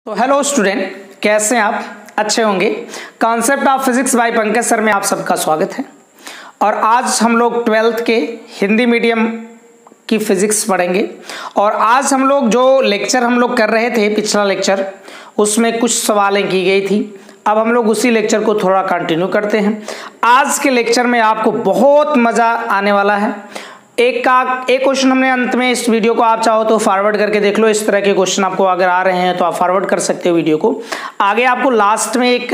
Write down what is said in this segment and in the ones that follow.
तो hello student, कैसे हैं आप? अच्छे होंगे। Concept of physics bye Pankaj sir में आप सबका स्वागत है। और आज हम लोग 12th के हिंदी मीडियम की फिजिक्स पढ़ेंगे। और आज हम लोग जो लेक्चर हम लोग कर रहे थे, पिछला लेक्चर, उसमें कुछ सवालें की गई थी। अब हम लोग उसी लेक्चर को थोड़ा कंटिन्यू करते हैं। आज के लेक्चर में आपको बहुत मज़ा आने वाला है। एक क्वेश्चन हमने अंत में, इस वीडियो को आप चाहो तो फॉरवर्ड करके देख लो। इस तरह के क्वेश्चन आपको अगर आ रहे हैं तो आप फॉरवर्ड कर सकते हो वीडियो को। आगे आपको लास्ट में एक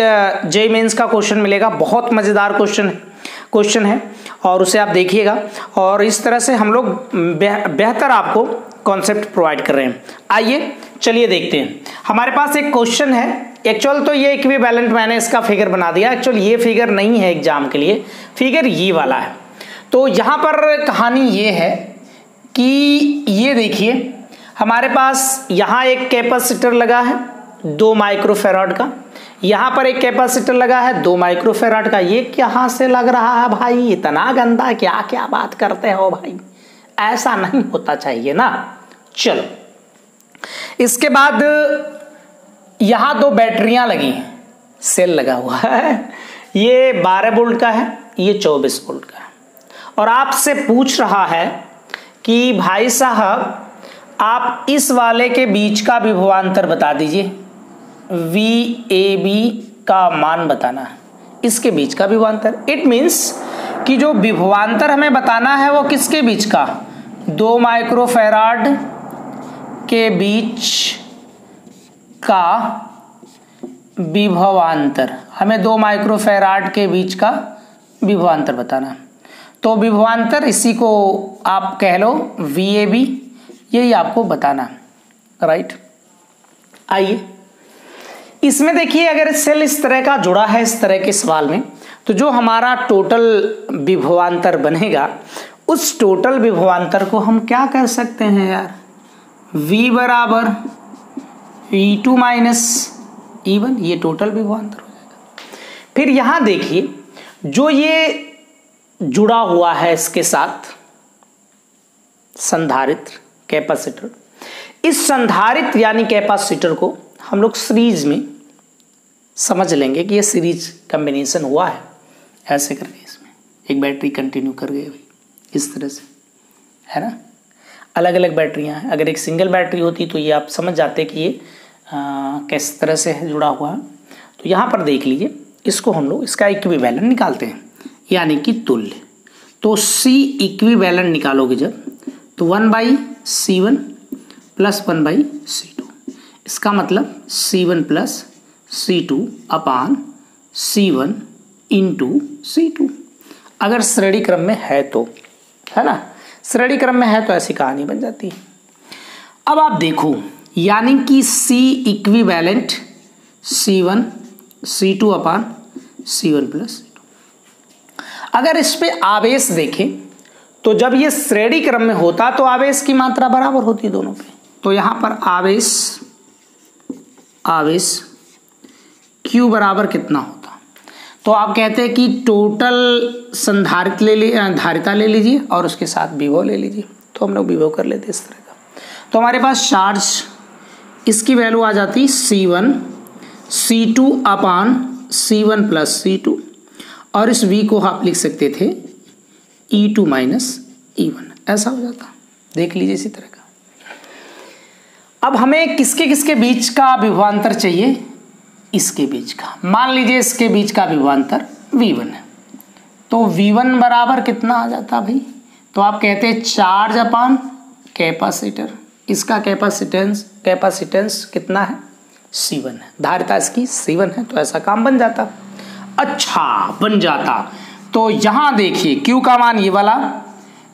जेईई मेंस का क्वेश्चन मिलेगा, बहुत मज़ेदार क्वेश्चन है और उसे आप देखिएगा। और इस तरह से हम लोग बेहतर आपको कॉन्सेप्ट प्रोवाइड कर रहे हैं। आइए चलिए देखते हैं। हमारे पास एक क्वेश्चन है। एक्चुअल तो ये इक्विवेलेंट, मैंने इसका फिगर बना दिया। एक्चुअल ये फिगर नहीं है एग्जाम के लिए, फिगर ये वाला है। तो यहाँ पर कहानी ये है कि ये देखिए, हमारे पास यहाँ एक कैपेसिटर लगा है 2 माइक्रोफेराड का, यहाँ पर एक कैपेसिटर लगा है 2 माइक्रोफेराड का। ये कहाँ से लग रहा है भाई? इतना गंदा क्या क्या बात करते हो भाई, ऐसा नहीं होता चाहिए ना। चलो, इसके बाद यहाँ 2 बैटरियां लगी हैं, सेल लगा हुआ है। ये 12 वोल्ट का है, ये 24 वोल्ट का है। और आपसे पूछ रहा है कि भाई साहब आप इस वाले के बीच का विभवांतर बता दीजिए। VAB का मान बताना है, इसके बीच का विभवांतर। इट मीन्स कि जो विभवांतर हमें बताना है वो किसके बीच का? 2 माइक्रोफेराड के बीच का विभवांतर। हमें 2 माइक्रोफेराड के बीच का विभवांतर बताना है। तो विभवांतर, इसी को आप कह लो VAB, यही आपको बताना है, राइट। आइए इसमें देखिए, अगर सेल इस तरह का जुड़ा है, इस तरह के सवाल में, तो जो हमारा टोटल विभवांतर बनेगा, उस टोटल विभवांतर को हम क्या कर सकते हैं यार? V बराबर E2 माइनस E1, ये टोटल विभवांतर हो जाएगा। फिर यहां देखिए, जो ये जुड़ा हुआ है इसके साथ संधारित्र, कैपेसिटर, इस संधारित्र यानी कैपेसिटर को हम लोग सीरीज में समझ लेंगे कि ये सीरीज कॉम्बिनेशन हुआ है। ऐसे करके इसमें एक बैटरी कंटिन्यू कर गई भाई, इस तरह से, है ना। अलग अलग बैटरियां हैं। अगर एक सिंगल बैटरी होती तो ये आप समझ जाते कि ये किस तरह से जुड़ा हुआ है। तो यहाँ पर देख लीजिए, इसको हम लोग, इसका इक्विवेलेंट निकालते हैं, यानी कि तुल्य। तो C इक्विवेलेंट निकालोगे जब, तो 1/C1 प्लस 1/C2। इसका मतलब C1 प्लस C2 अपान C1 इंटू C2। अगर श्रेणी क्रम में है तो, है ना, श्रेणी क्रम में है तो ऐसी कहानी बन जाती है। अब आप देखो, यानी कि C इक्विवेलेंट C1 C2 अपान C1 प्लस C2। अगर इस पे आवेश देखें तो जब ये श्रेणी क्रम में होता तो आवेश की मात्रा बराबर होती है दोनों पे। तो यहां पर आवेश Q बराबर कितना होता? तो आप कहते हैं कि टोटल संधारित्र धारिता ले लीजिए और उसके साथ विभव ले लीजिए। तो हम लोग विभव कर लेते इस तरह का। तो हमारे पास चार्ज, इसकी वैल्यू आ जाती C1 C2 अपान C1 प्लस C2, और इस V को आप लिख सकते थे E2 माइनस E1, ऐसा हो जाता। देख लीजिए इसी तरह का। अब हमें किसके किसके बीच का विभवांतर चाहिए? इसके बीच का। मान लीजिए इसके बीच का विभवांतर V1 है, तो V1 बराबर कितना आ जाता भाई? तो आप कहते हैं चार्ज अपान कैपेसिटर। इसका कैपेसिटेंस कितना है? C1 है। धारिता इसकी C1 है, तो ऐसा काम बन जाता। अच्छा, बन जाता। तो यहां देखिए Q का मान ये वाला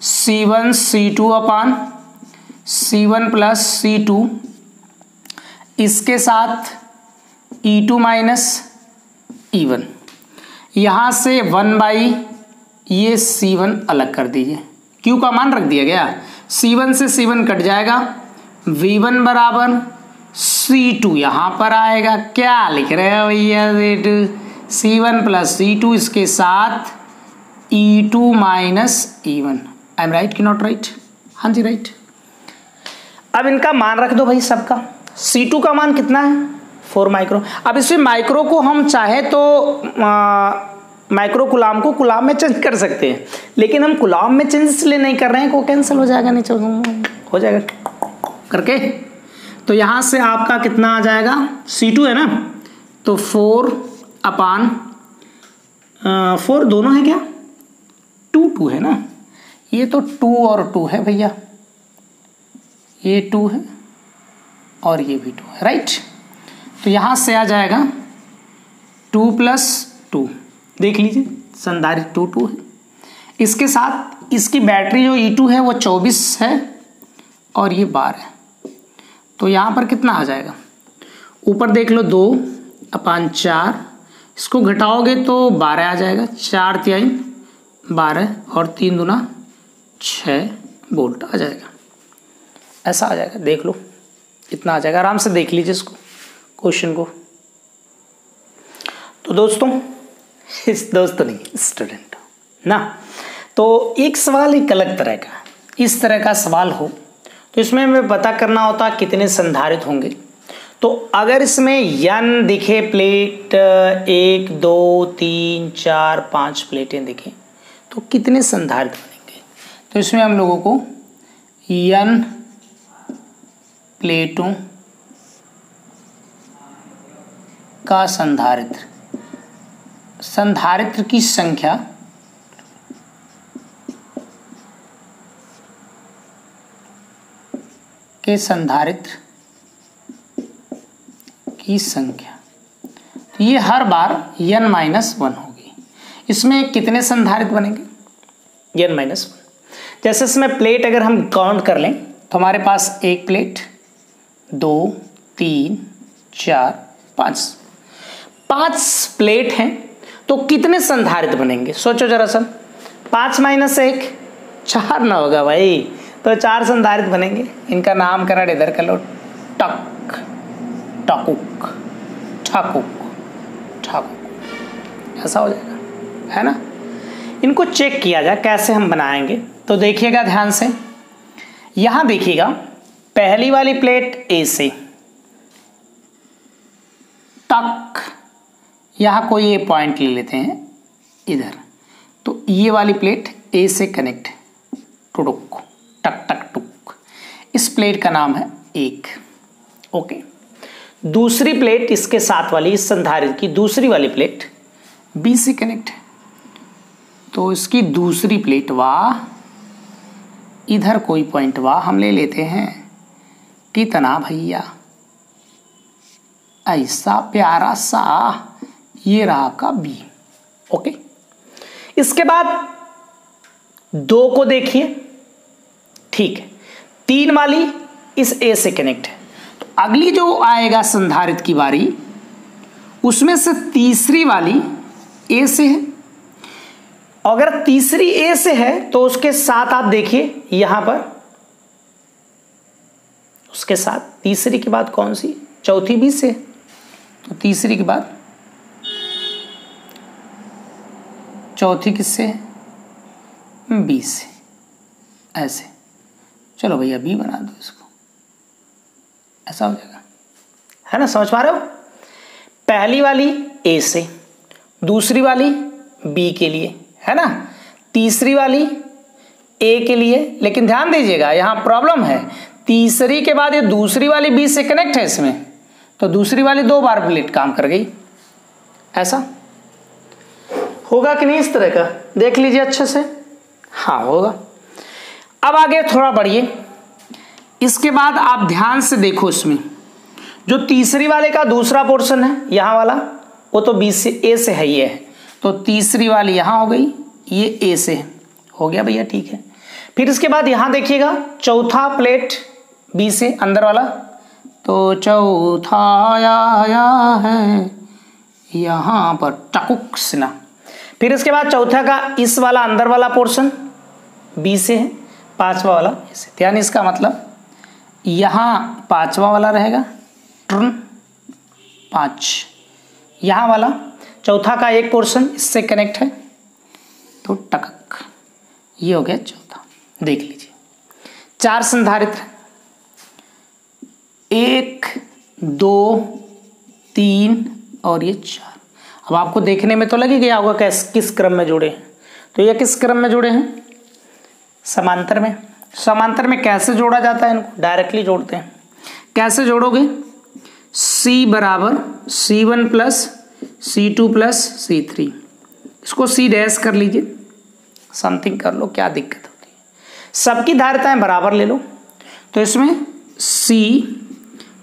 C1 C2 अपान C1 प्लस C2, इसके साथ E2 माइनस E1। यहां से 1/ ये C1 अलग कर दीजिए, Q का मान रख दिया गया, C1 से C1 कट जाएगा। V1 बराबर C2 यहां पर आएगा। क्या लिख रहे हो भैया? C1 प्लस C2, इसके साथ E2 minus E1। I am right कि नॉट राइट? हाँ जी, राइट। अब इनका मान रख दो भाई सबका। C2 का मान कितना है? 4 माइक्रो। अब इसमें माइक्रो को हम चाहे तो माइक्रो कुलाम को कुलाम में चेंज कर सकते हैं, लेकिन हम कुलाम में चेंज इसलिए नहीं कर रहे हैं, को कैंसिल हो जाएगा, नीचे हो जाएगा करके। तो यहाँ से आपका कितना आ जाएगा, C2 है ना, तो 4/4 दोनों है क्या, 2 है ना, ये तो 2 और 2 है भैया, ये 2 है और ये भी 2 है, राइट। तो यहाँ से आ जाएगा 2 + 2, देख लीजिए संधारित्र 2 है। इसके साथ इसकी बैटरी जो E2 है वो 24 है और ये 12 है। तो यहाँ पर कितना आ जाएगा, ऊपर देख लो 2/4, इसको घटाओगे तो 12 आ जाएगा, 4×3 12 और 3 दूना 6 वोल्ट आ जाएगा, ऐसा आ जाएगा। देख लो इतना आ जाएगा, आराम से देख लीजिए इसको, क्वेश्चन को। तो दोस्तों नहीं, स्टूडेंट ना, तो एक सवाल एक अलग तरह का, इस तरह का सवाल हो तो इसमें हमें पता करना होता कितने संधारित्र होंगे। तो अगर इसमें n दिखे प्लेट, 1 2 3 4 5 प्लेटें दिखें तो कितने संधारित्र बनेंगे। तो इसमें हम लोगों को n प्लेटों का संधारित्र की संख्या तो ये हर बार n-1 होगी। इसमें कितने संधारित्र बनेंगे, n-1। जैसे इसमें प्लेट अगर हम काउंट कर लें तो हमारे पास 1 प्लेट, 2 3 4 5 प्लेट हैं, तो कितने संधारित्र बनेंगे, सोचो जरा सा। 5 - 1 4 ना होगा भाई, तो 4 संधारित्र बनेंगे। इनका नामकरण इधर कर लो, टक टकुक ठाकुक ठाकुक, ऐसा हो जाएगा, है ना। इनको चेक किया जाए कैसे हम बनाएंगे, तो देखिएगा ध्यान से। यहां देखिएगा पहली वाली प्लेट A से तक, यहां कोई ये पॉइंट ले लेते हैं इधर, तो ये वाली प्लेट A से कनेक्ट, टुडुक टक टक टुक, इस प्लेट का नाम है 1। ओके, दूसरी प्लेट इसके साथ वाली, इस संधारित्र की दूसरी वाली प्लेट B से कनेक्ट है, तो इसकी दूसरी प्लेट वाह, इधर कोई पॉइंट वाह हम ले लेते हैं, कितना भैया, ऐसा प्यारा सा, ये रहा आपका B। ओके, इसके बाद 2 को देखिए, ठीक है, 3 वाली इस A से कनेक्ट है, तो अगली जो आएगा संधारित्र की बारी, उसमें से तीसरी वाली A से है। अगर तीसरी A से है तो उसके साथ आप देखिए यहां पर, उसके साथ तीसरी के बाद कौन सी, चौथी B से, तो तीसरी के बाद चौथी किससे है, B से, ऐसे। चलो भैया B बना दो इसको, ऐसा हो जाएगा, है ना, समझ पा रहे हो। पहली वाली A से, दूसरी वाली B के लिए, है ना, तीसरी वाली A के लिए, लेकिन ध्यान दीजिएगा यहां प्रॉब्लम है, तीसरी के बाद ये दूसरी वाली B से कनेक्ट है इसमें, तो दूसरी वाली 2 बार प्लेट काम कर गई, ऐसा होगा कि नहीं, इस तरह का देख लीजिए अच्छे से, हाँ होगा। अब आगे थोड़ा बढ़िए, इसके बाद आप ध्यान से देखो, इसमें जो तीसरी वाले का दूसरा पोर्शन है यहाँ वाला, वो तो B से A से है, ये है, तो तीसरी वाली यहाँ हो गई, ये A से हो गया भैया, ठीक है। फिर इसके बाद यहाँ देखिएगा चौथा प्लेट B से अंदर वाला, तो चौथा आया है यहाँ पर टकुक सिना। फिर इसके बाद चौथा का इस वाला अंदर वाला पोर्शन B से है, पांचवा वाला ऐसे, यानी इसका मतलब यहाँ पांचवा वाला रहेगा, ट्रन 5, यहाँ वाला चौथा का एक पोर्शन इससे कनेक्ट है, तो टकक, ये हो गया चौथा। देख लीजिए 4 संधारित्र, 1 2 3 और ये 4। अब आपको देखने में तो लग ही गया होगा किस क्रम में जुड़े हैं। तो ये किस क्रम में जुड़े हैं? समांतर में। समांतर में कैसे जोड़ा जाता है इनको? डायरेक्टली जोड़ते हैं। कैसे जोड़ोगे? C बराबर C1 plus C2 plus C3, इसको C डैश कर लीजिए, समथिंग कर लो, क्या दिक्कत होती है। सबकी धारिताएं बराबर ले लो, तो इसमें C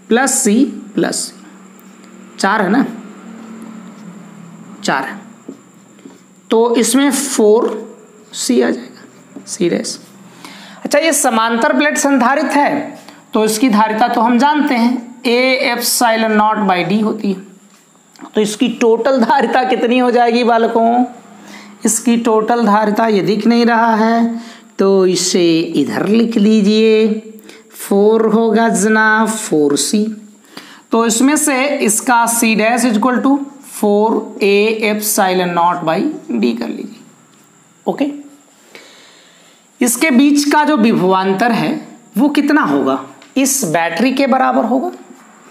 plus C plus C 4 है ना, 4 है, तो इसमें 4C आ जाएगा, C डैश। अच्छा, ये समांतर प्लेट संधारित है तो इसकी धारिता तो हम जानते हैं A/ε0/d होती है। तो इसकी टोटल धारिता कितनी हो जाएगी बालकों? इसकी टोटल धारिता ये दिख नहीं रहा है तो इसे इधर लिख लीजिए, 4 होगा जनाब, 4C। तो इसमें से इसका C dash equal to 4A/ε0/d कर लीजिए। ओके, इसके बीच का जो विभवांतर है वो कितना होगा? इस बैटरी के बराबर होगा,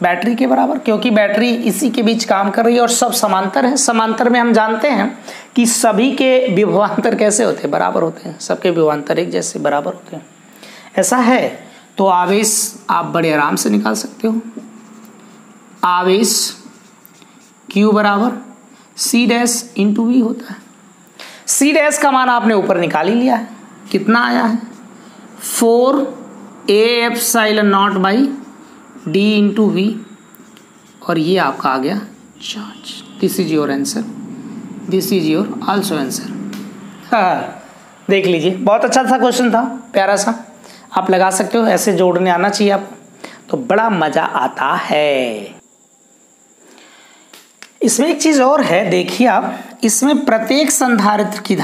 बैटरी के बराबर, क्योंकि बैटरी इसी के बीच काम कर रही है और सब समांतर है। समांतर में हम जानते हैं कि सभी के विभवांतर कैसे होते हैं? बराबर होते हैं, सबके विभवांतर एक जैसे बराबर होते हैं। ऐसा है तो आवेश आप बड़े आराम से निकाल सकते हो। आवेश Q बराबर C डैश इंटू V होता है। C डैश का मान आपने ऊपर निकाल ही लिया है, कितना आया है? 4A/ε0/d इंटू V, और ये आपका आ गया charge. This is your answer, this is your also answer. हाँ, देख लीजिए, बहुत अच्छा सा क्वेश्चन था, प्यारा सा, आप लगा सकते हो। ऐसे जोड़ने आना चाहिए आपको, तो बड़ा मजा आता है। इसमें एक चीज और है, देखिए आप, इसमें प्रत्येक संधारित्र की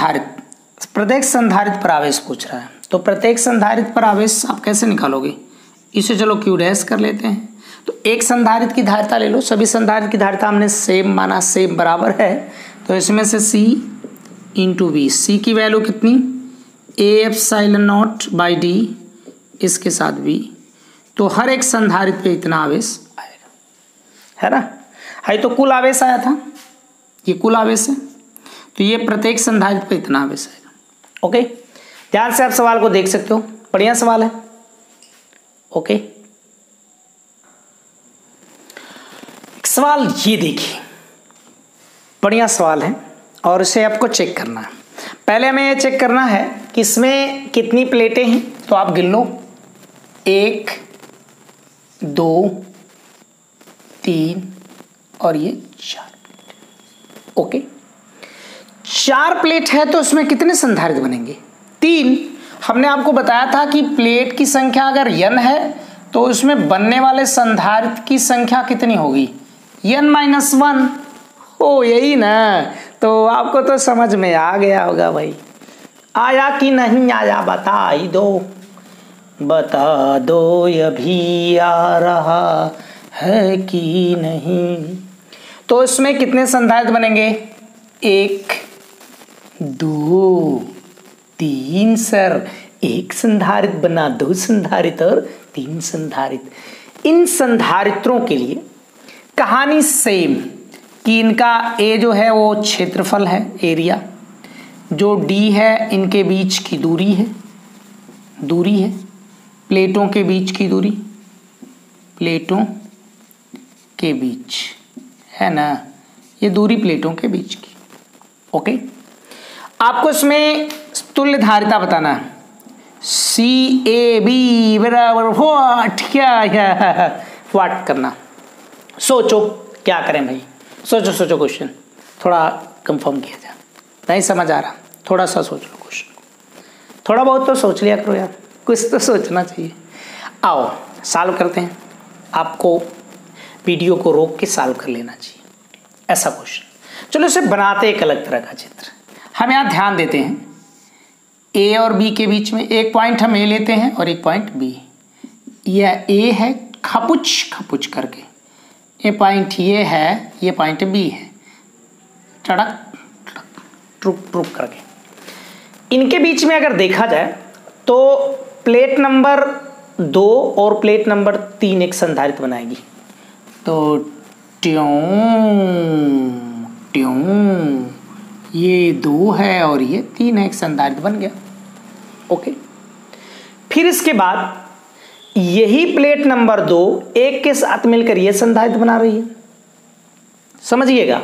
प्रत्येक संधारित्र पर आवेश पूछ रहा है। तो प्रत्येक संधारित्र पर आवेश आप कैसे निकालोगे? इसे चलो Q डैश कर लेते हैं। तो एक संधारित्र की धारिता ले लो, सभी संधारित्र की धारिता हमने सेम माना, सेम बराबर है, तो इसमें से C इंटू V। C की वैल्यू कितनी? A/ε0/d, इसके साथ V। तो हर एक संधारित्र पे इतना आवेश आएगा, है ना। है तो कुल आवेश आया था, ये कुल आवेश है, तो ये प्रत्येक संधारित्र पे इतना आवेश आएगा। ओके, ध्यान से आप सवाल को देख सकते हो, बढ़िया सवाल है। ओके, एक सवाल ये देखिए, बढ़िया सवाल है और इसे आपको चेक करना है। पहले हमें ये चेक करना है कि इसमें कितनी प्लेटें हैं, तो आप गिन लो, 1 2 3 और ये 4 प्लेट। ओके, 4 प्लेट है तो इसमें कितने संधारित्र बनेंगे? 3। हमने आपको बताया था कि प्लेट की संख्या अगर n है तो उसमें बनने वाले संधारित्र की संख्या कितनी होगी? n-1 हो, यही ना। तो आपको तो समझ में आ गया होगा भाई, आया कि नहीं आया बता ही दो, बता दो अभी आ रहा है कि नहीं। तो इसमें कितने संधारित्र बनेंगे? 1 2 3 सर, एक संधारित्र बना, 2 संधारित्र और 3 संधारित्र। इन संधारित्रों के लिए कहानी सेम कि इनका A जो है वो क्षेत्रफल है, एरिया, जो D है इनके बीच की दूरी है, प्लेटों के बीच की दूरी, प्लेटों के बीच है ना, ये दूरी प्लेटों के बीच की। ओके, आपको इसमें तुल्य धारिता बताना है। CAB बराबर व्हाट, क्या व्हाट करना। सोचो क्या करें भाई, सोचो क्वेश्चन थोड़ा कंफर्म किया जाए। नहीं समझ आ रहा, थोड़ा सा सोच लो क्वेश्चन, थोड़ा बहुत तो सोच लिया करो यार, कुछ तो सोचना चाहिए। आओ सॉल्व करते हैं, आपको वीडियो को रोक के सॉल्व कर लेना चाहिए ऐसा क्वेश्चन। चलो इसे बनाते एक अलग तरह का चित्र। हम यहाँ ध्यान देते हैं A और B के बीच में एक पॉइंट हम A लेते हैं और एक पॉइंट B। यह A है खपुच करके, ये पॉइंट ये है, ये पॉइंट B है, टड़क ट्रुक करके। इनके बीच में अगर देखा जाए तो प्लेट नंबर 2 और प्लेट नंबर 3 एक संधारित्र बनाएगी। तो ट्यों ट्यों, ये 2 है और ये 3 है, एक संधारित्र बन गया। ओके, फिर इसके बाद यही प्लेट नंबर 2 एक के साथ मिलकर ये संधारित्र बना रही है, समझिएगा।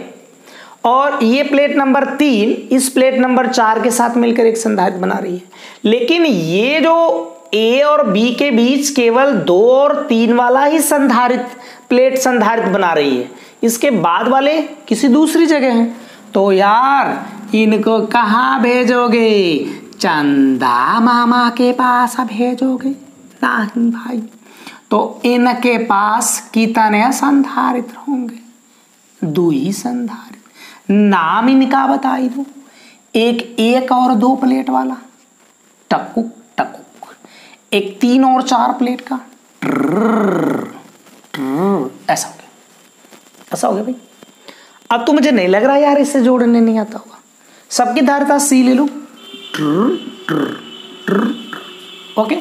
और ये प्लेट नंबर 3 इस प्लेट नंबर 4 के साथ मिलकर एक संधारित्र बना रही है। लेकिन ये जो ए और बी के बीच केवल 2 और 3 वाला ही संधारित्र प्लेट संधारित्र बना रही है, इसके बाद वाले किसी दूसरी जगह हैं। तो यार इनको कहाँ भेजोगे? चंदा मामा के पास भेजोगे? नहीं भाई। तो इनके पास कितने संधारित्र होंगे? 2 ही संधारित्र। नाम इनका बताई दो, एक और 2 प्लेट वाला टकुक टकुक, एक 3 और 4 प्लेट का ऐसा हो गया, ऐसा हो गया भाई। अब तो मुझे नहीं लग रहा यार इससे जोड़ने नहीं आता होगा। सबकी धारिता सी ले लो। ओके,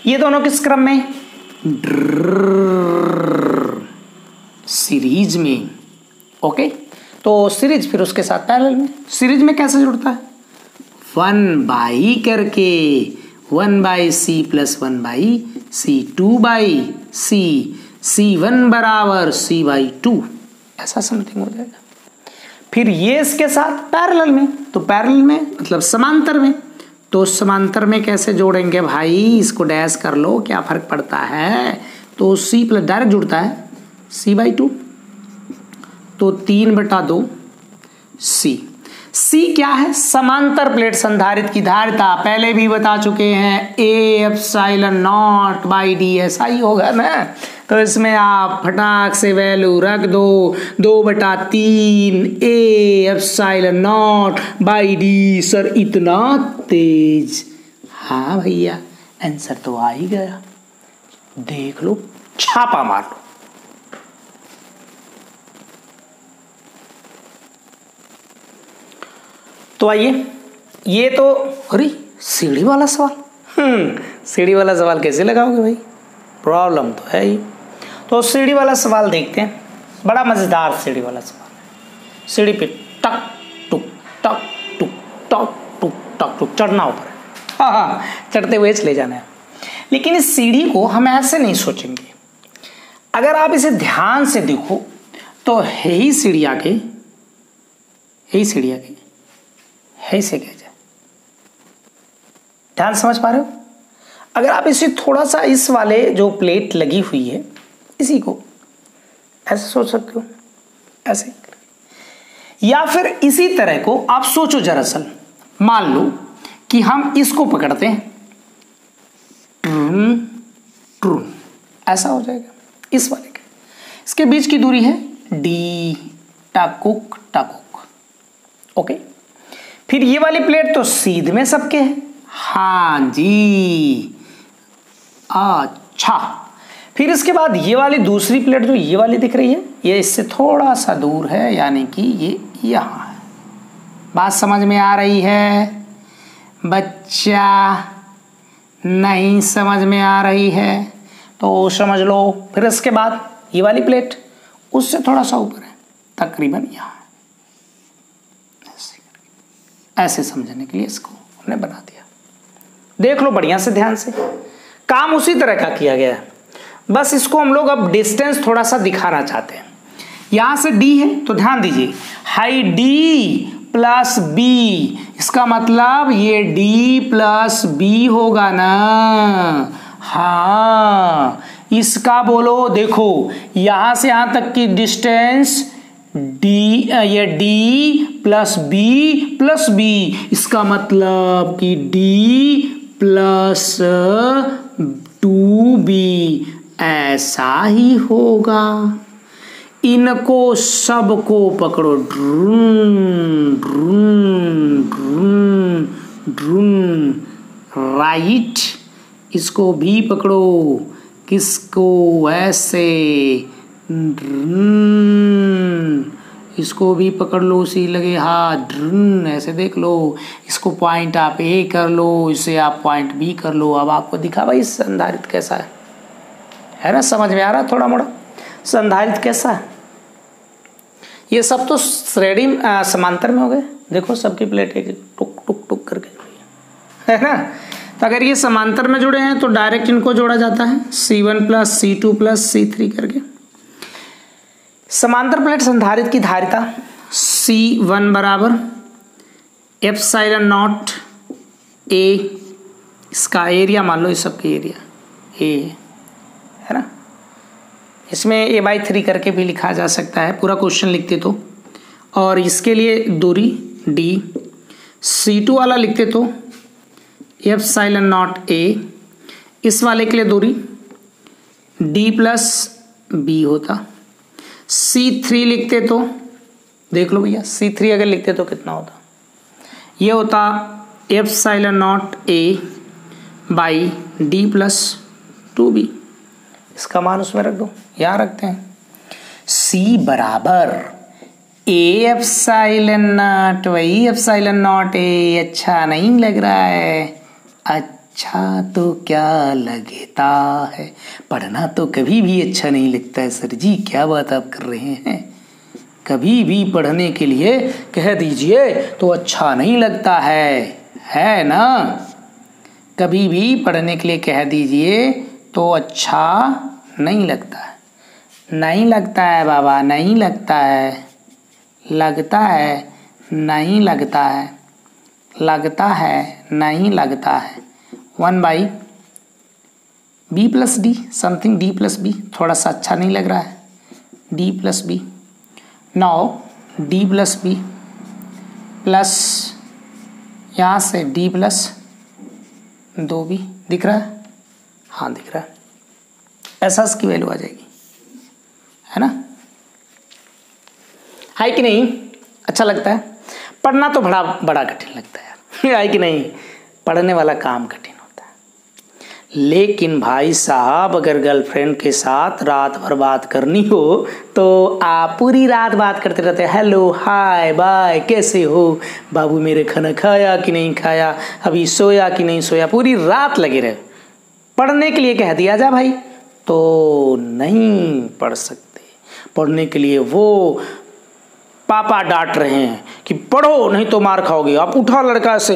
ये दोनों किस क्रम में? सीरीज में। ओके, तो सीरीज फिर उसके साथ पैरेलल में। सीरीज में कैसे जुड़ता है? 1/, करके 1/c + 1/c 2/c c1 = c/2, ऐसा समथिंग हो जाएगा। फिर ये इसके साथ पैरेलल में, तो पैरेलल में मतलब समांतर में। तो समांतर में कैसे जोड़ेंगे भाई? इसको डैश कर लो, क्या फर्क पड़ता है? तो c प्लस डायरेक्ट जुड़ता है c/2, तो 3/2 c। c क्या है? समांतर प्लेट संधारित्र की धारिता पहले भी बता चुके हैं, A/0/d ऐसा ही होगा ना। तो इसमें आप फटाक से वैल्यू रख दो, 2/3 A/0/d। सर इतना तेज? हाँ भैया, आंसर तो आ ही गया। देख लो, छापा मार लो। तो आइए, ये तो अरे सीढ़ी वाला सवाल। सीढ़ी वाला सवाल कैसे लगाओगे भाई? प्रॉब्लम तो है ही। तो सीढ़ी वाला सवाल देखते हैं, बड़ा मजेदार सीढ़ी वाला सवाल है। सीढ़ी पे टक टुक टक टुक टक टुक टक टुक चढ़ना ऊपर है। हाँ, चढ़ते हुए चले जाना है। लेकिन इस सीढ़ी को हम ऐसे नहीं सोचेंगे। अगर आप इसे ध्यान से देखो तो है ही सीढ़ी आगे, है से कह जाए। ध्यान समझ पा रहे हो? अगर आप इसे थोड़ा सा इस वाले जो प्लेट लगी हुई है इसी को ऐसे सोच सकते हो, ऐसे। या फिर इसी तरह को आप सोचो दरअसल, मान लो कि हम इसको पकड़ते हैं, ट्रून ऐसा हो जाएगा इस वाले के। इसके बीच की दूरी है d, टकुक टकुक। ओके, फिर ये वाली प्लेट तो सीध में सबके है। हाँ जी, अच्छा। फिर इसके बाद ये वाली दूसरी प्लेट जो ये वाली दिख रही है, ये इससे थोड़ा सा दूर है, यानी कि ये यहाँ है। बात समझ में आ रही है बच्चा? नहीं समझ में आ रही है तो समझ लो। फिर इसके बाद ये वाली प्लेट उससे थोड़ा सा ऊपर है, तकरीबन यहाँ। ऐसे समझने के लिए इसको हमने बना दिया। देख लो बढ़िया से, ध्यान से। काम उसी तरह का किया गया है, बस इसको हम लोग अब डिस्टेंस थोड़ा सा दिखाना चाहते हैं। यहां से d है तो ध्यान दीजिए, हाई d + b, इसका मतलब ये d + b होगा ना। हाँ, इसका बोलो, देखो यहां से यहां तक की डिस्टेंस ये d + b, इसका मतलब कि d + 2b ऐसा ही होगा। इनको सबको पकड़ो, Druon Druon Druon Druon, right. इसको भी पकड़ो, किसको? ऐसे, इसको भी पकड़ लो, उसी लगे हाथ, ऐसे देख लो। इसको पॉइंट आप ए कर लो, इसे आप पॉइंट बी कर लो। अब आपको दिखा भाई संधारित्र कैसा है ना? समझ में आ रहा थोड़ा मोड़ा संधारित्र कैसा है? ये सब तो श्रेणी समांतर में हो गए, देखो सबकी प्लेट एक टुक टुक टुक करके है ना। तो अगर ये समांतर में जुड़े हैं तो डायरेक्ट इनको जोड़ा जाता है C1 plus C2 plus C3 करके। समांतर प्लेट संधारित्र की धारिता C1 बराबर एप्सिलॉन नॉट A, इसका एरिया मान लो, इस सबका एरिया A है ना। इसमें A/3 करके भी लिखा जा सकता है पूरा क्वेश्चन लिखते तो, और इसके लिए दूरी D, C2 वाला लिखते तो एप्सिलॉन नॉट A, इस वाले के लिए दूरी D प्लस B होता। C3 लिखते तो देख लो भैया, C3 अगर लिखते तो कितना होता, ये होता epsilon not A by D plus 2B। इसका मान उसमें रख दो, यहाँ रखते हैं C बराबर A एप्सिलॉन नॉट, वही एप्सिलॉन नॉट A। अच्छा नहीं लग रहा है, अच्छा तो क्या लगता है, पढ़ना तो कभी भी अच्छा नहीं लगता है। सर जी क्या बात आप कर रहे हैं, कभी भी पढ़ने के लिए कह दीजिए तो अच्छा नहीं लगता है ना। कभी भी पढ़ने के लिए कह दीजिए तो अच्छा नहीं लगता है। नहीं लगता है बाबा, नहीं लगता है, लगता है नहीं लगता है, लगता है नहीं लगता है। 1/b plus d, something d plus b, थोड़ा सा अच्छा नहीं लग रहा है, d plus b. Now d plus b plus यहाँ से d प्लस 2b, दिख रहा है, हाँ दिख रहा है। ऐसा इसकी वैल्यू आ जाएगी, है ना, है कि नहीं। अच्छा लगता है, पढ़ना तो बड़ा कठिन लगता है यार, है कि नहीं, पढ़ने वाला काम कठिन होता है। लेकिन भाई साहब अगर गर्लफ्रेंड के साथ रात भर बात करनी हो तो आप पूरी रात बात करते रहते हैं, हेलो हाय बाय कैसे हो, बाबू मेरे खाना खाया कि नहीं खाया, अभी सोया कि नहीं सोया, पूरी रात लगे रहे। पढ़ने के लिए कह दिया जा भाई तो नहीं पढ़ सकते। पढ़ने के लिए वो पापा डांट रहे हैं कि पढ़ो नहीं तो मार खाओगे, आप उठा लड़का से,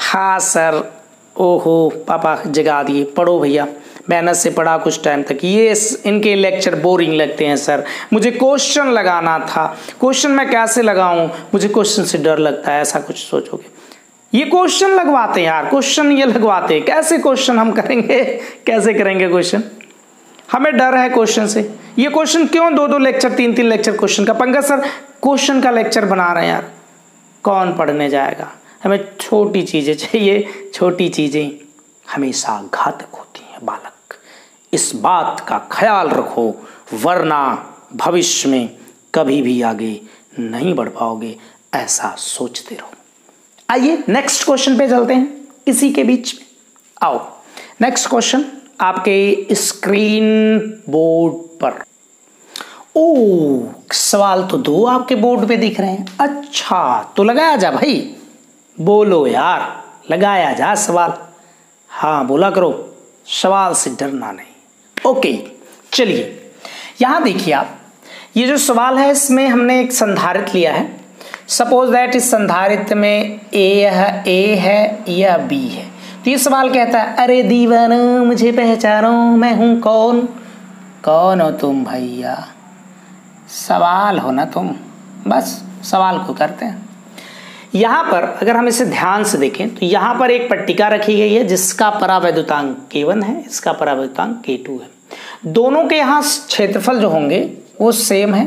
हाँ सर, ओहो पापा जगा दिए, पढ़ो भैया, मेहनत से पढ़ा कुछ टाइम तक, ये इनके लेक्चर बोरिंग लगते हैं सर, मुझे क्वेश्चन लगाना था, क्वेश्चन मैं कैसे लगाऊं, मुझे क्वेश्चन से डर लगता है, ऐसा कुछ सोचोगे। ये क्वेश्चन लगवाते हैं यार, क्वेश्चन ये लगवाते हैं, कैसे क्वेश्चन हम करेंगे, कैसे करेंगे क्वेश्चन, हमें डर है क्वेश्चन से। ये क्वेश्चन क्यों 2-2 लेक्चर 3-3 लेक्चर क्वेश्चन का, पंकज सर क्वेश्चन का लेक्चर बना रहे हैं यार, कौन पढ़ने जाएगा। हमें छोटी चीजें चाहिए, छोटी चीजें हमेशा घातक होती हैं बालक, इस बात का ख्याल रखो, वरना भविष्य में कभी भी आगे नहीं बढ़ पाओगे, ऐसा सोचते रहो। आइए नेक्स्ट क्वेश्चन पे चलते हैं, इसी के बीच में आओ नेक्स्ट क्वेश्चन आपके स्क्रीन बोर्ड पर। ओ सवाल तो 2 आपके बोर्ड पे दिख रहे हैं, अच्छा तो लगाया जा भाई, बोलो यार, लगाया जा सवाल, हाँ बोला करो, सवाल से डरना नहीं। ओके चलिए यहां देखिए आप, ये जो सवाल है इसमें हमने एक संधारित्र लिया है। सपोज दैट इस संधारित्र में ए है या बी है, तो ये सवाल कहता है अरे दीवाना मुझे पहचानो मैं हूं कौन, कौन हो तुम भैया, सवाल हो ना तुम, बस सवाल को करते हैं। यहाँ पर अगर हम इसे ध्यान से देखें तो यहाँ पर एक पट्टिका रखी गई है जिसका परावैद्युतांक K1 है, इसका परावैद्युतांक K2 है। दोनों के यहाँ क्षेत्रफल जो होंगे वो सेम है,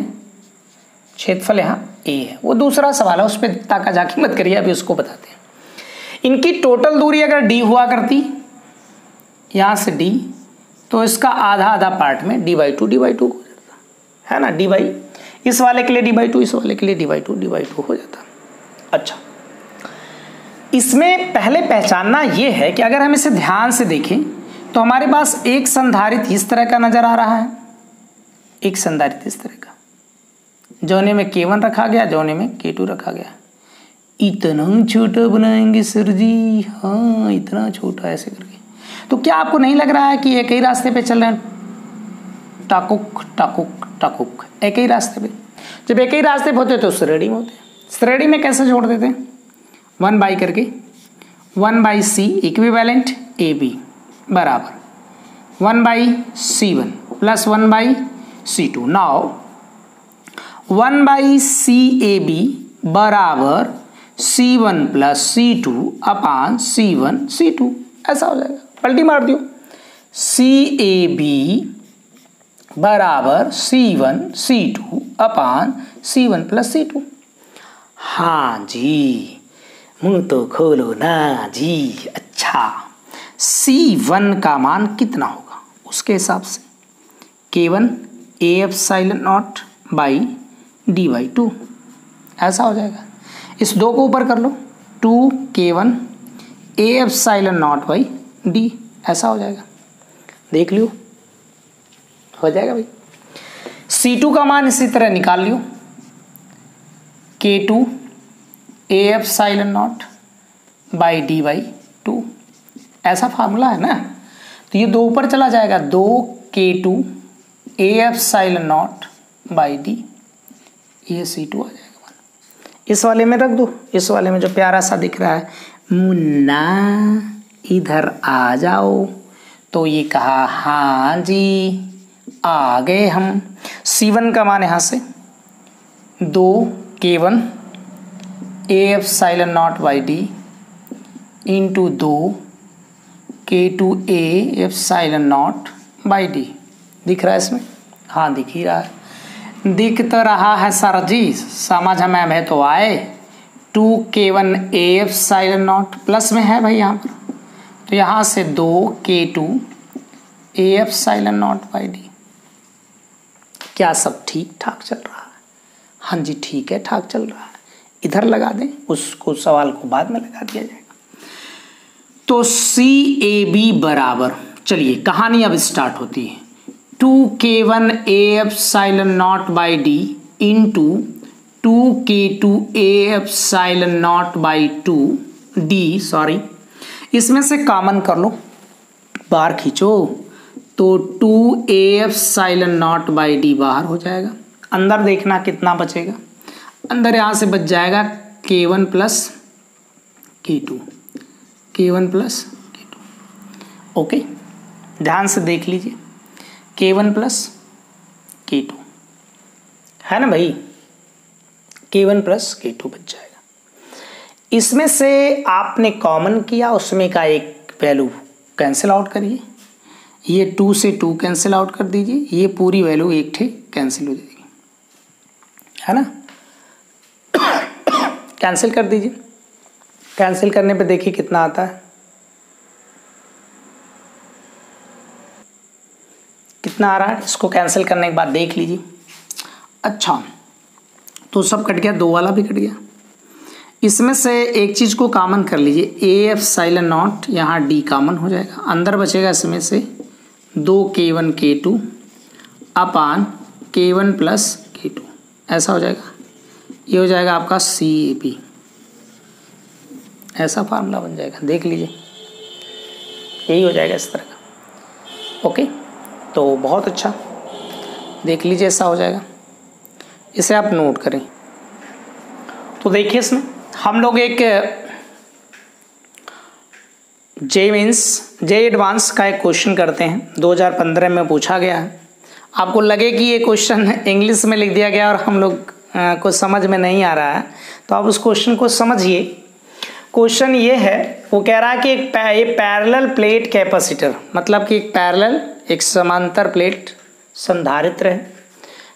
क्षेत्रफल यहाँ A है, वो दूसरा सवाल है, उस पर ताका झाकी मत करिए, अभी उसको बताते हैं। इनकी टोटल दूरी अगर D हुआ करती यहाँ से D, तो इसका आधा आधा पार्ट में d/2 हो जाता है ना, d/, इस वाले के लिए d/2, इस वाले के लिए d/2 हो जाता। अच्छा इसमें पहले पहचानना ये है कि अगर हम इसे ध्यान से देखें तो हमारे पास एक संधारित्र इस तरह का नजर आ रहा है, एक संधारित्र इस तरह का, जौने में K1 रखा गया, जौने में K2 रखा गया। इतना छोटा बनाएंगे सर जी, हाँ इतना छोटा ऐसे करके, तो क्या आपको नहीं लग रहा है कि एक ही रास्ते पे चल रहे हैं, टाकुक टाकुक टक हुक, एक ही रास्ते पे। जब एक ही रास्ते पे होते तो श्रेणी में होते। श्रेणी में कैसे जोड़ देते हैं? 1 बाई करके 1 by c equivalent a b बराबर 1 by C1 plus 1 by C2। Now 1 by CAB बराबर C1 प्लस C2 अपान C1 C2, ऐसा हो जाएगा। पलटी मार दियो, CAB बराबर C1 C2 अपान C1 प्लस C2। हाँ जी, मुंह तो खोलो ना जी। अच्छा, C1 का मान कितना होगा उसके हिसाब से K1 A epsilon not by D by 2, ऐसा हो जाएगा। इस 2 को ऊपर कर लो, 2K1 A epsilon not by D, ऐसा हो जाएगा। देख लियो, हो जाएगा भाई। C2 का मान इसी तरह निकाल लियो, K2 A epsilon not by D by 2, ऐसा फार्मूला है ना। तो ये 2 ऊपर चला जाएगा, 2K2 A epsilon not by D, ये C2 आ जाएगा। इस वाले में रख दो, इस वाले में जो प्यारा सा दिख रहा है, मुन्ना इधर आ जाओ, तो ये कहा हाँ जी आ गए हम। C1 का मान यहाँ से 2K1 A epsilon not by D into 2K2 A epsilon not by D, दिख रहा है इसमें? हाँ दिख ही रहा है, दिख तो रहा है सर जी, समझ में तो आए। 2K1 A epsilon not plus में है भाई यहाँ पर, तो यहाँ से 2K2 A epsilon not by D। क्या सब ठीक ठाक चल रहा है? हाँ जी ठीक है, ठाक चल रहा है। इधर लगा दें, उसको सवाल को बाद में लगा दिया जाएगा। तो CAB बराबर, चलिए कहानी अब स्टार्ट होती है। 2K1 A epsilon not by D into 2K2 A epsilon not by 2D, sorry, इसमें से कॉमन कर लो, बाहर खींचो, तो 2A epsilon not by D बाहर हो जाएगा। अंदर देखना कितना बचेगा, अंदर यहाँ से बच जाएगा K1 plus K2, K1 plus K2। Okay, ध्यान से देख लीजिए, K1 प्लस K2 है ना भाई, K1 प्लस K2 बच जाएगा। इसमें से आपने कॉमन किया, उसमें का एक वैल्यू कैंसिल आउट करिए, ये 2 से 2 कैंसिल आउट कर दीजिए, ये पूरी वैल्यू एक ठे कैंसिल हो जाएगी, है ना। कैंसिल कर दीजिए, कैंसिल करने पे देखिए कितना आता है, कितना आ रहा है, इसको कैंसिल करने के बाद देख लीजिए। अच्छा, तो सब कट गया, 2 वाला भी कट गया। इसमें से एक चीज़ को कॉमन कर लीजिए, A एप्सिलॉन नॉट, यहाँ D कॉमन हो जाएगा, अंदर बचेगा इसमें से 2K1 K2 अपान K1 प्लस K2, ऐसा हो जाएगा। ये हो जाएगा आपका CAB, ऐसा फार्मूला बन जाएगा, देख लीजिए, यही हो जाएगा इस तरह का। ओके, तो बहुत अच्छा, देख लीजिए ऐसा हो जाएगा, इसे आप नोट करें। तो देखिए इसमें हम लोग एक जे एडवांस का एक क्वेश्चन करते हैं, 2015 में पूछा गया है। आपको लगे कि ये क्वेश्चन इंग्लिश में लिख दिया गया और हम लोग को समझ में नहीं आ रहा है, तो आप उस क्वेश्चन को समझिए। क्वेश्चन ये है, वो कह रहा है कि एक पैरेलल प्लेट कैपेसिटर, मतलब कि एक पैरेलल, एक समांतर प्लेट संधारित्र है,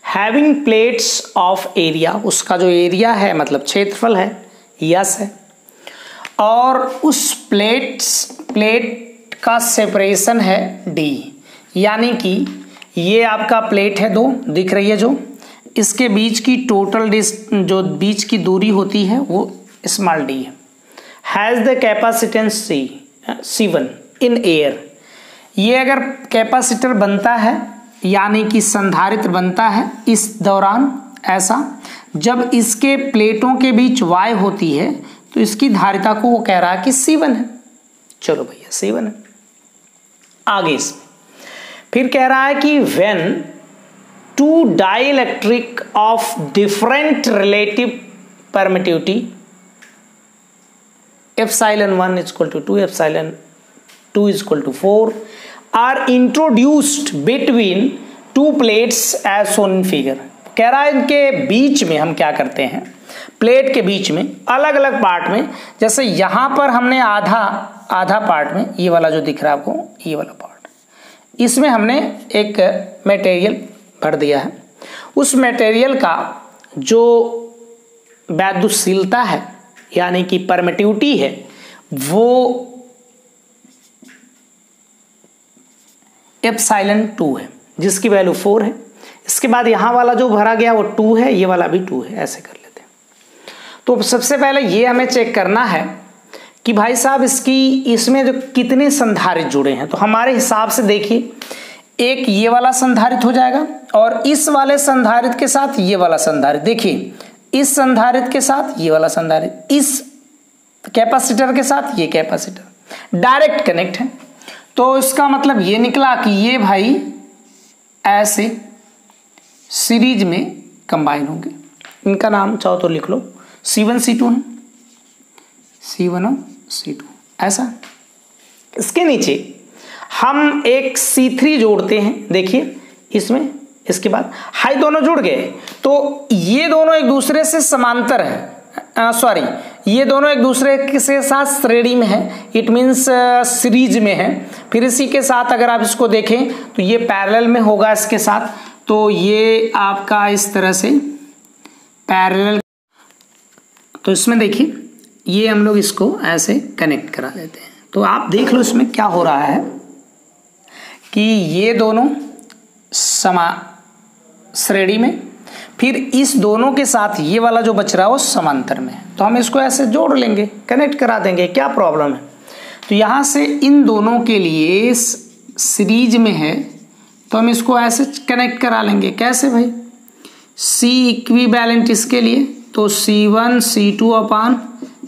हैविंग प्लेट्स ऑफ एरिया, उसका जो एरिया है मतलब क्षेत्रफल है, यस है, और उस प्लेट का सेपरेशन है D, यानी कि ये आपका प्लेट है 2 दिख रही है, जो इसके बीच की टोटल जो बीच की दूरी होती है वो स्मॉल d है। Has the capacitance C1 in air, ये अगर कैपेसिटर बनता है यानी कि संधारित्र बनता है इस दौरान, ऐसा जब इसके प्लेटों के बीच y होती है तो इसकी धारिता को वो कह रहा है कि C1 है। चलो भैया C1 है। आगे इसमें फिर कह रहा है कि when two dielectric of different relative permittivity epsilon 1 is equal to 2, epsilon 2 is equal to 4 are introduced between two plates as shown in figure। कह रहा है इनके बीच में हम क्या करते हैं, प्लेट के बीच में अलग अलग पार्ट में, जैसे यहां पर हमने आधा पार्ट में ये वाला जो दिख रहा है आपको, ये वाला पार्ट, इसमें हमने एक मटेरियल भर दिया है। उस मटेरियल का जो वैद्युशीलता है यानी कि परमिटिविटी है वो एप्सिलॉन 2 है, जिसकी वैल्यू 4 है। इसके बाद यहाँ वाला जो भरा गया वो 2 है, ये वाला भी 2 है, ऐसे कर लेते हैं। तो सबसे पहले ये हमें चेक करना है कि भाई साहब इसमें जो कितने संधारित्र जुड़े हैं। तो हमारे हिसाब से देखिए, एक ये वाला संधारित्र हो जाएगा और इस वाले संधारित्र के साथ ये वाला संधारित्र, देखिए इस संधारित्र के साथ ये वाला संधारित्र, इस कैपेसिटर के साथ ये कैपेसिटर डायरेक्ट कनेक्ट है। तो इसका मतलब ये निकला कि ये भाई ऐसे सीरीज में कंबाइन होंगे। इनका नाम चाहो तो लिख लो, C1 C2 है, C1 और C2 ऐसा। इसके नीचे हम एक C3 जोड़ते हैं, देखिए इसमें, इसके बाद हाई दोनों जुड़ गए तो ये दोनों एक दूसरे से समांतर है, ये दोनों एक दूसरे के साथ श्रेणी में है, इट मीन्स सीरीज में है। फिर इसी के साथ अगर आप इसको देखें तो ये पैरेलल में होगा इसके साथ, तो ये आपका इस तरह से पैरेलल। तो इसमें देखिए ये हम लोग इसको ऐसे कनेक्ट करा देते हैं। तो आप देख लो इसमें क्या हो रहा है कि ये दोनों श्रेणी में, फिर इस दोनों के साथ ये वाला जो बच रहा है वो समांतर में है। तो हम इसको ऐसे जोड़ लेंगे, कनेक्ट करा देंगे, क्या प्रॉब्लम है। तो यहाँ से इन दोनों के लिए सीरीज में है तो हम इसको ऐसे कनेक्ट करा लेंगे। कैसे भाई, C इक्विवेलेंट इसके लिए तो C1 C2 अपान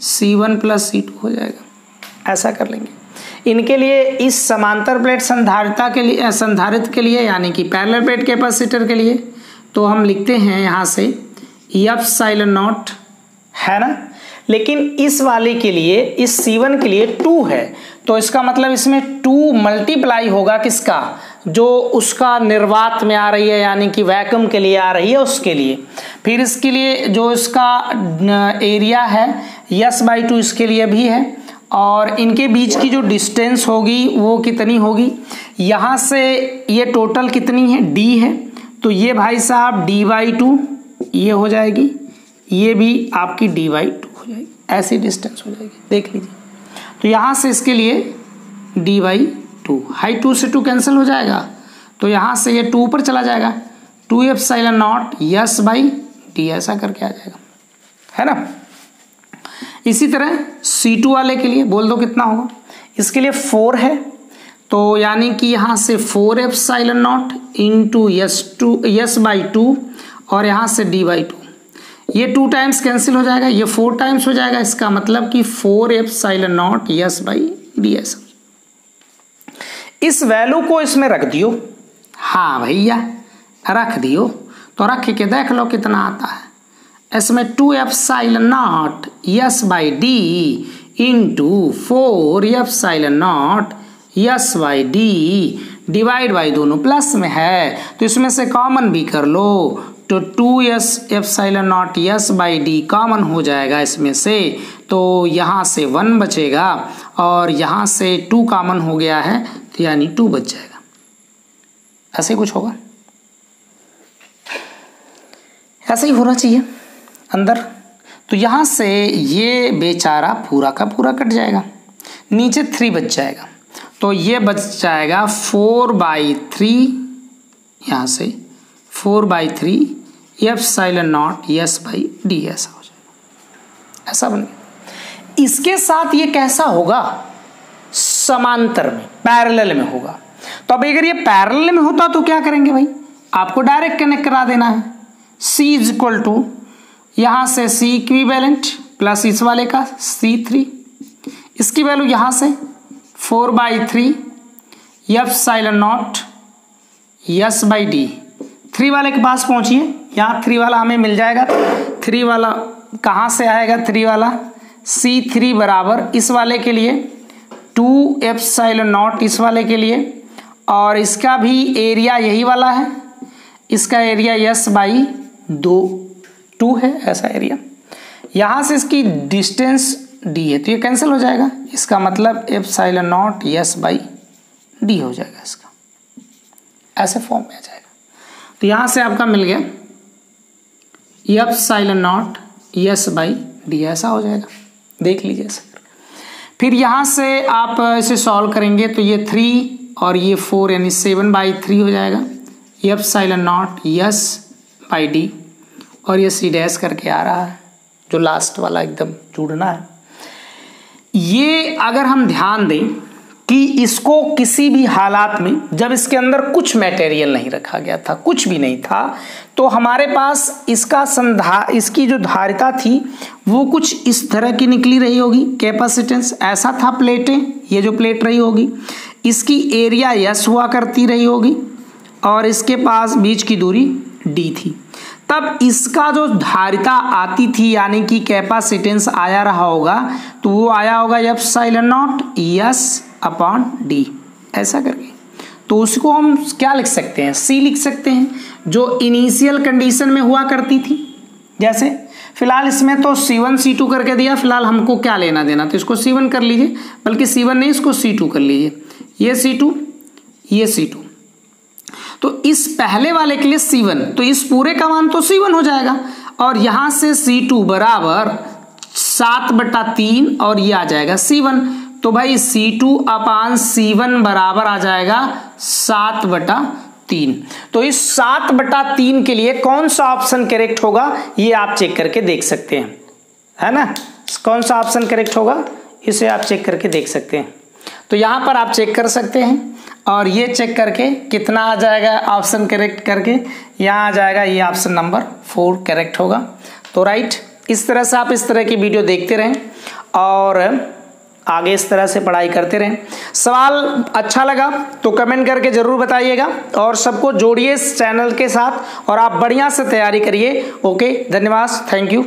C1 प्लस C2 हो जाएगा, ऐसा कर लेंगे। इनके लिए इस समांतर प्लेट संधारित्र के लिए यानी कि पैरेलल प्लेट कैपेसिटर के लिए तो हम लिखते हैं यहाँ से एप्सिलॉन नॉट, है ना। लेकिन इस वाले के लिए, इस C1 के लिए 2 है, तो इसका मतलब इसमें 2 मल्टीप्लाई होगा किसका, जो उसका निर्वात में आ रही है यानी कि वैक्यूम के लिए आ रही है उसके लिए। फिर इसके लिए जो इसका एरिया है S/2 इसके लिए भी है, और इनके बीच की जो डिस्टेंस होगी वो कितनी होगी, यहाँ से ये टोटल कितनी है, D है, तो ये भाई साहब D/2 ये हो जाएगी, ये भी आपकी D/2 हो जाएगी, ऐसी डिस्टेंस हो जाएगी, देख लीजिए। तो यहाँ से इसके लिए D/2, हाई 2 से 2 कैंसिल हो जाएगा, तो यहाँ से ये 2 ऊपर चला जाएगा, 2 एप्सिलॉन नॉट S/D ऐसा करके आ जाएगा, है ना। इसी तरह C2 वाले के लिए बोल दो कितना होगा, इसके लिए 4 है, तो यानी कि यहाँ से 4 एप्सिलॉन नॉट इंटू S/2 और यहाँ से D/2, ये 2 टाइम्स कैंसिल हो जाएगा, ये 4 टाइम्स हो जाएगा, इसका मतलब कि 4 एप्सिलॉन नॉट S/D ऐसा। इस वैल्यू को इसमें रख दियो, हाँ भैया रख दियो, तो रख के देख लो कितना आता है। इसमें 2 epsilon not S/D into 4 epsilon not S/D divide by, दोनों प्लस में है तो इसमें से कॉमन भी कर लो, तो 2 एप्सिलॉन नॉट S/D कॉमन हो जाएगा इसमें से, तो यहाँ से 1 बचेगा और यहाँ से 2 कॉमन हो गया है तो यानी 2 बच जाएगा। ऐसे कुछ होगा, ऐसे ही होना चाहिए अंदर। तो यहाँ से ये बेचारा पूरा का पूरा कट जाएगा, नीचे 3 बच जाएगा, तो ये बच जाएगा 4/3, यहाँ से 4/3 एप्सिलॉन नॉट S/D ऐसा हो जाएगा, ऐसा बन गया। इसके साथ ये कैसा होगा, समांतर में, पैरेलल में होगा। तो अब अगर ये पैरेलल में होता तो क्या करेंगे भाई, आपको डायरेक्ट कनेक्ट करा देना है। C इज इक्वल टू यहाँ से C इक्विवेलेंट प्लस इस वाले का C3, इसकी वैल्यू यहाँ से 4/3 एप्सिलॉन नॉट S/D, 3 वाले के पास पहुंचिए, यहाँ 3 वाला हमें मिल जाएगा। 3 वाला कहाँ से आएगा? 3 वाला C3 बराबर इस वाले के लिए 2 एप्सिलॉन नॉट, इस वाले के लिए, और इसका भी एरिया यही वाला है, इसका एरिया S बाई 2 है, ऐसा एरिया। यहाँ से इसकी डिस्टेंस D है तो ये कैंसिल हो जाएगा, इसका मतलब epsilon not S by D हो जाएगा, इसका ऐसे फॉर्म में आ जाएगा। तो यहाँ से आपका मिल गया epsilon not S by D, ऐसा हो जाएगा, देख लीजिए ऐसे। फिर यहाँ से आप इसे सॉल्व करेंगे तो ये 3 और ये 4 यानी 7/3 हो जाएगा, epsilon not S by D, और ये C डैश करके आ रहा है, जो लास्ट वाला एकदम जुड़ना है। ये अगर हम ध्यान दें कि इसको किसी भी हालात में, जब इसके अंदर कुछ मटेरियल नहीं रखा गया था, कुछ भी नहीं था, तो हमारे पास इसकी जो धारिता थी वो कुछ इस तरह की निकली रही होगी, कैपेसिटेंस ऐसा था, प्लेटें, ये जो प्लेट रही होगी, इसकी एरिया S हुआ करती रही होगी, और इसके पास बीच की दूरी D थी। तब इसका जो धारिता आती थी यानी कि कैपेसिटेंस आया रहा होगा, तो वो आया होगा epsilon not S upon D, ऐसा करके। तो उसको हम क्या लिख सकते हैं? C लिख सकते हैं, जो इनिशियल कंडीशन में हुआ करती थी। जैसे फिलहाल इसमें तो C1 C2 करके दिया, फिलहाल हमको क्या लेना देना, तो इसको C1 कर लीजिए, बल्कि C1 नहीं, इसको C2 कर लीजिए, ये C2 ये C2। तो इस पहले वाले के लिए C1, तो इस पूरे का मान तो C1 हो जाएगा, और यहां से C2 बराबर 7/3 और ये आ जाएगा C1। तो भाई C2 अपान C1 बराबर आ जाएगा 7/3। तो इस 7/3 के लिए कौन सा ऑप्शन करेक्ट होगा ये आप चेक करके देख सकते हैं, है ना? कौन सा ऑप्शन करेक्ट होगा इसे आप चेक करके देख सकते हैं। तो यहाँ पर आप चेक कर सकते हैं, और ये चेक करके कितना आ जाएगा ऑप्शन करेक्ट करके, यहाँ आ जाएगा ये ऑप्शन नंबर 4 करेक्ट होगा। तो राइट, इस तरह से आप इस तरह की वीडियो देखते रहें और आगे इस तरह से पढ़ाई करते रहें। सवाल अच्छा लगा तो कमेंट करके ज़रूर बताइएगा, और सबको जोड़िए इस चैनल के साथ, और आप बढ़िया से तैयारी करिए। ओके, धन्यवाद, थैंक यू।